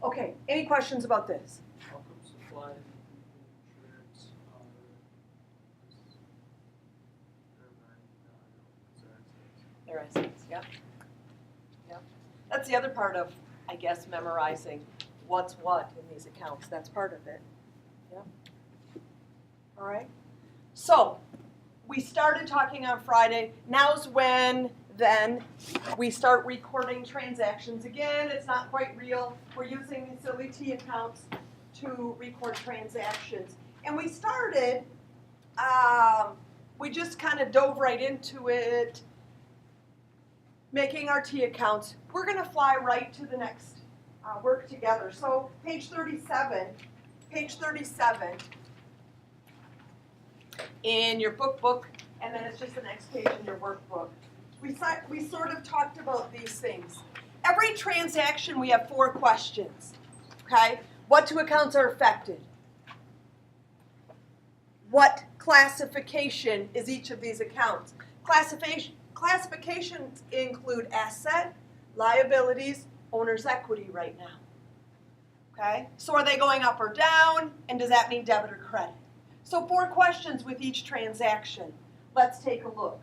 Okay, any questions about this? Hopkins supply insurance Their assets, yep. Yep. That's the other part of, I guess, memorizing what's what in these accounts. That's part of it. Yep. All right. So we started talking on Friday. Now's when then we start recording transactions again. It's not quite real. We're using these silly T accounts to record transactions. And we started, we just kind of dove right into it, making our T accounts. We're going to fly right to the next work together. So page 37 in your book, and then it's just the next page in your workbook. We sort of talked about these things. Every transaction we have 4 questions, okay? What 2 accounts are affected? What classification is each of these accounts? Classifications include asset, liabilities, owner's equity right now. Okay? So are they going up or down? And does that mean debit or credit? So 4 questions with each transaction. Let's take a look.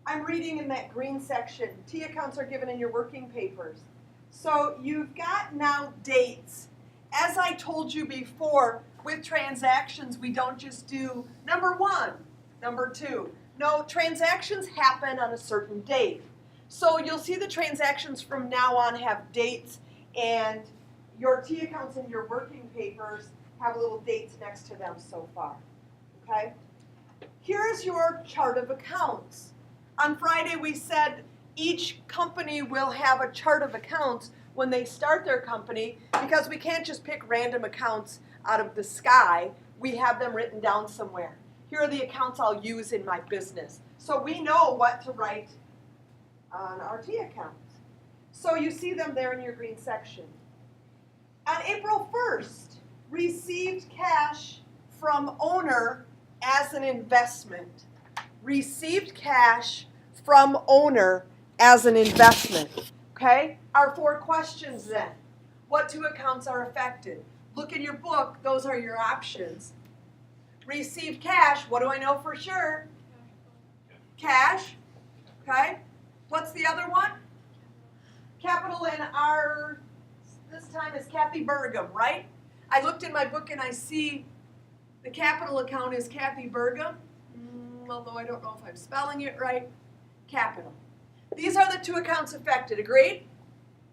I'm reading in that green section. T accounts are given in your working papers. So you've got now dates. As I told you before, with transactions, we don't just do number 1, number 2. No, transactions happen on a certain date. So you'll see the transactions from now on have dates, and your T accounts in your working papers have little dates next to them so far. Okay? Here's your chart of accounts. On Friday we said each company will have a chart of accounts when they start their company, because we can't just pick random accounts out of the sky. We have them written down somewhere. Here are the accounts I'll use in my business. So we know what to write on our T accounts. So you see them there in your green section. On April 1st, received cash from owner as an investment. Received cash from owner as an investment. Okay? Our 4 questions then. What 2 accounts are affected? Look in your book, those are your options. Received cash, what do I know for sure? Cash. Okay? What's the other one? Capital in our, this time is Kathy Burgum, right? I looked in my book and I see the capital account is Kathy Burgum, although I don't know if I'm spelling it right. Capital. These are the 2 accounts affected, agreed?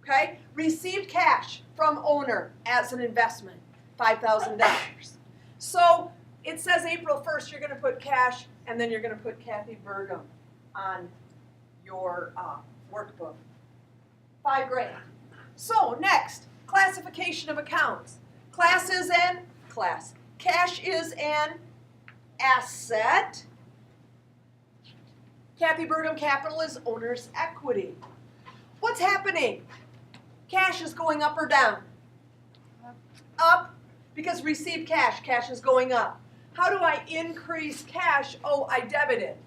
Okay? Received cash from owner as an investment, $5,000. So it says April 1st, you're going to put cash, and then you're going to put Kathy Burgum on your workbook. $5,000. So next, classification of accounts. Class is an class. Cash is an asset. Kathy Burgum capital is owner's equity. What's happening? Cash is going up or down? Up, because received cash. Cash is going up. How do I increase cash? Oh, I debit it.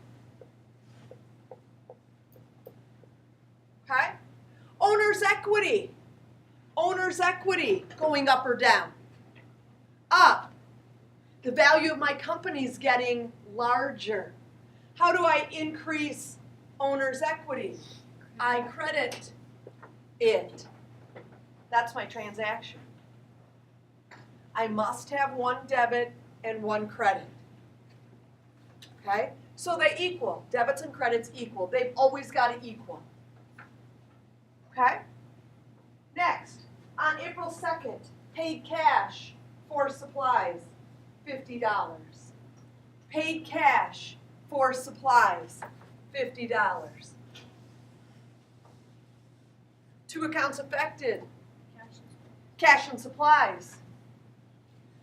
Okay? Owner's equity. Owner's equity going up or down? Up. The value of my company is getting larger. How do I increase owner's equity? I credit it. That's my transaction. I must have 1 debit and 1 credit. Okay? So they equal. Debits and credits equal. They've always got to equal. Okay? Next, on April 2nd, paid cash for supplies, $50. Paid cash for supplies, $50. 2 accounts affected. Cash and supplies.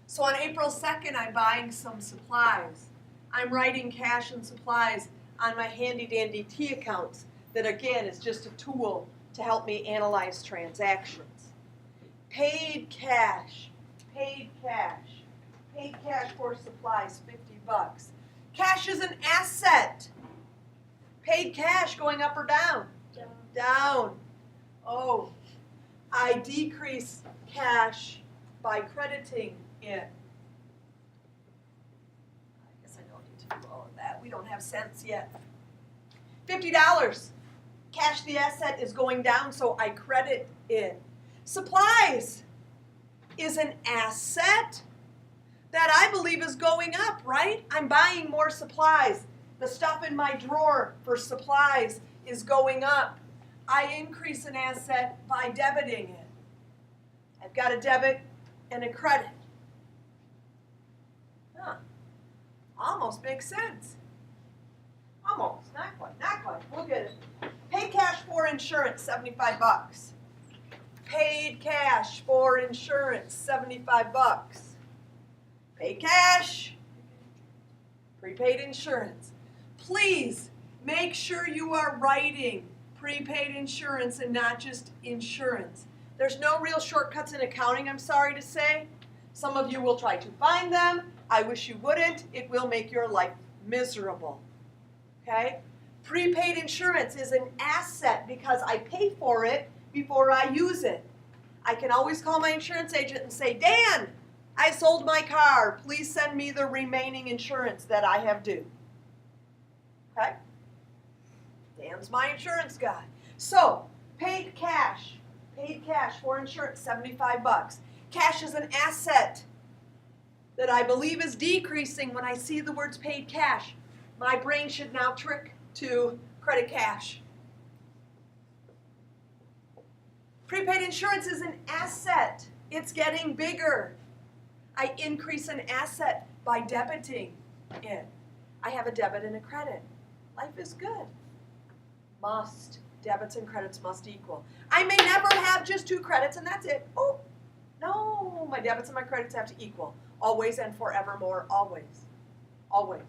So on April 2nd, I'm buying some supplies. I'm writing cash and supplies on my handy-dandy T accounts that, again, is just a tool to help me analyze transactions. Paid cash. Paid cash. Paid cash for supplies, $50. Cash is an asset. Paid cash going up or down? Down. Down. Oh. I decrease cash by crediting it. I guess I don't need to do all of that. We don't have cents yet. $50. Cash the asset is going down, so I credit it. Supplies is an asset that I believe is going up, right? I'm buying more supplies. The stuff in my drawer for supplies is going up. I increase an asset by debiting it. I've got a debit and a credit. Huh. Almost makes sense. Almost. Not quite. Not quite. We'll get it. Pay cash for insurance, 75 bucks. Paid cash for insurance, 75 bucks. Pay cash, prepaid insurance. Please make sure you are writing prepaid insurance and not just insurance. There's no real shortcuts in accounting, I'm sorry to say. Some of you will try to find them. I wish you wouldn't. It will make your life miserable. Okay? Prepaid insurance is an asset because I pay for it before I use it. I can always call my insurance agent and say, Dan, I sold my car. Please send me the remaining insurance that I have due. Okay? Dan's my insurance guy. So, paid cash for insurance, 75 bucks. Cash is an asset that I believe is decreasing when I see the words paid cash. My brain should now trick to credit cash. Prepaid insurance is an asset. It's getting bigger. I increase an asset by debiting it. I have a debit and a credit. Life is good. Must. Debits and credits must equal. I may never have just 2 credits and that's it. Oh, no. My debits and my credits have to equal. Always and forevermore. Always. Always.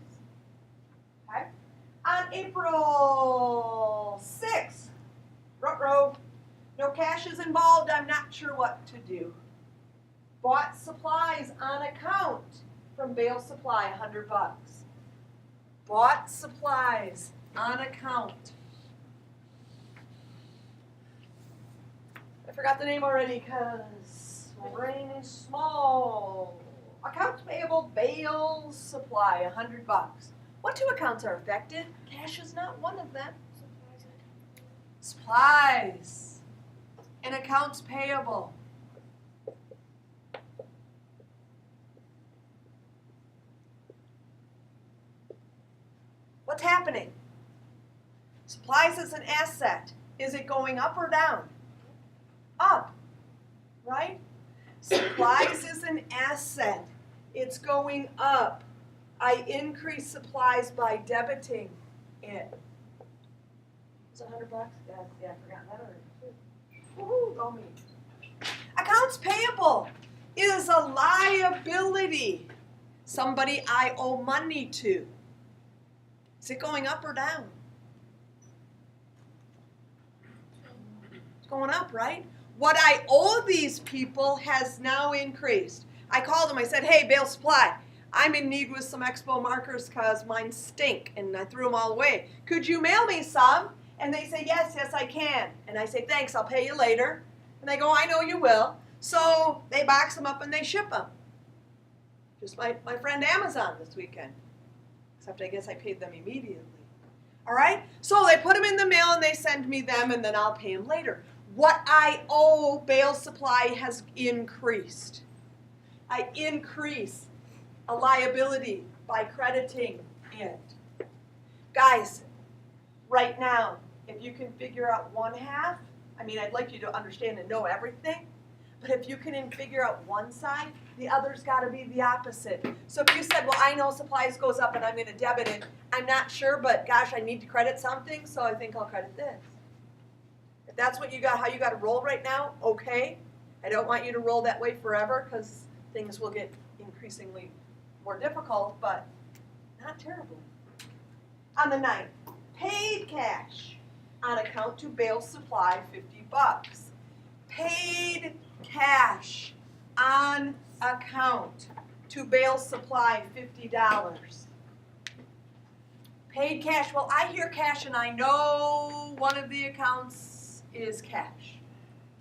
Okay? On April 6th, ruh-roh, no cash is involved. I'm not sure what to do. Bought supplies on account from Bale Supply, 100 bucks. Bought supplies on account. I forgot the name already because my brain is small. Accounts payable, Bale Supply, 100 bucks. What 2 accounts are affected? Cash is not one of them. Supplies and accounts payable. What's happening? Supplies is an asset. Is it going up or down? Up, right? Supplies is an asset. It's going up. I increase supplies by debiting it. Is it 100 bucks? Yeah, I forgot that already too. Woohoo, go me. Accounts payable is a liability. Somebody I owe money to. Is it going up or down? It's going up, right? What I owe these people has now increased. I called them, I said, hey, Bale Supply, I'm in need with some Expo markers because mine stink and I threw them all away. Could you mail me some? And they say, yes, I can. And I say, thanks, I'll pay you later. And they go, I know you will. So they box them up and they ship them. Just my friend Amazon this weekend. Except I guess I paid them immediately. All right? So they put them in the mail and they send me them and then I'll pay them later. What I owe Bale Supply has increased. I increase a liability by crediting it. Guys, right now, if you can figure out 1/2, I mean, I'd like you to understand and know everything, but if you can figure out one side, the other's got to be the opposite. So if you said, well, I know supplies goes up and I'm going to debit it, I'm not sure, but gosh, I need to credit something, so I think I'll credit this. If that's what you got, how you got to roll right now, okay. I don't want you to roll that way forever because things will get increasingly more difficult, but not terribly. On the 9th, paid cash on account to Bale Supply, 50 bucks. Paid cash on account to Bale Supply, $50. Paid cash. Well, I hear cash and I know one of the accounts is cash.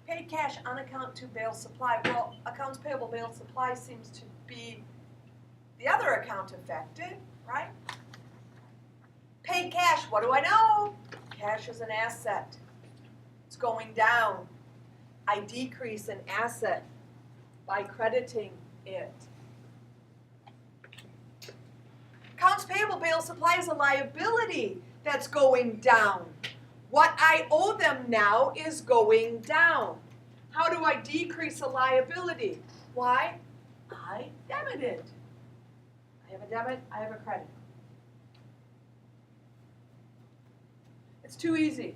Paid cash on account to bail supply. Well, accounts payable bail supply seems to be the other account affected, right? Paid cash, what do I know? Cash is an asset. It's going down. I decrease an asset by crediting it. Accounts payable bail supply is a liability that's going down. What I owe them now is going down. How do I decrease a liability? Why? I debited. I have a debit, I have a credit. It's too easy.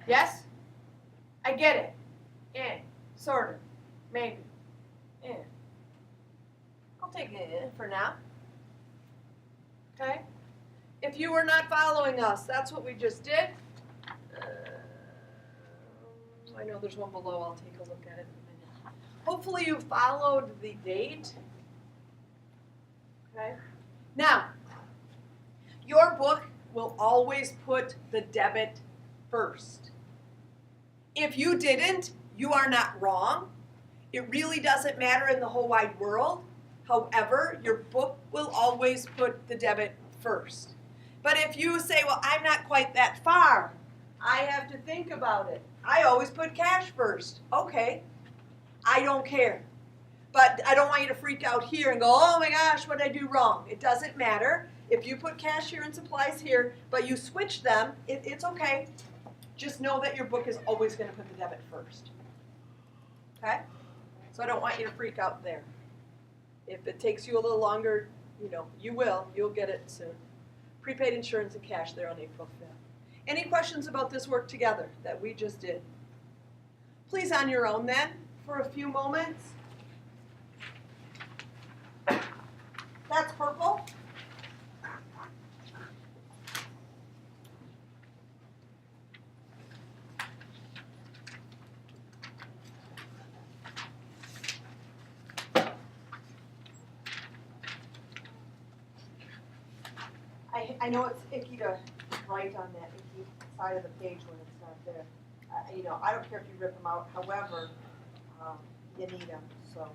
Yes? I get it. Sort of. Maybe. I'll take it for now. Okay? If you were not following us, that's what we just did. I know there's one below. I'll take a look at it in a minute. Hopefully you followed the date. Okay? Now, your book will always put the debit first. If you didn't, you are not wrong. It really doesn't matter in the whole wide world. However, your book will always put the debit first. But if you say, well, I'm not quite that far, I have to think about it. I always put cash first. Okay, I don't care. But I don't want you to freak out here and go, oh my gosh, what did I do wrong? It doesn't matter. If you put cash here and supplies here, but you switch them, it's okay. Just know that your book is always going to put the debit first. Okay? So I don't want you to freak out there. If it takes you a little longer, you will. You'll get it soon. Prepaid insurance and cash there on April 5th. Any questions about this work together that we just did? Please on your own then, for a few moments. That's purple. I know it's icky to write on that icky side of the page when it's not there. I don't care if you rip them out. However, you need them. So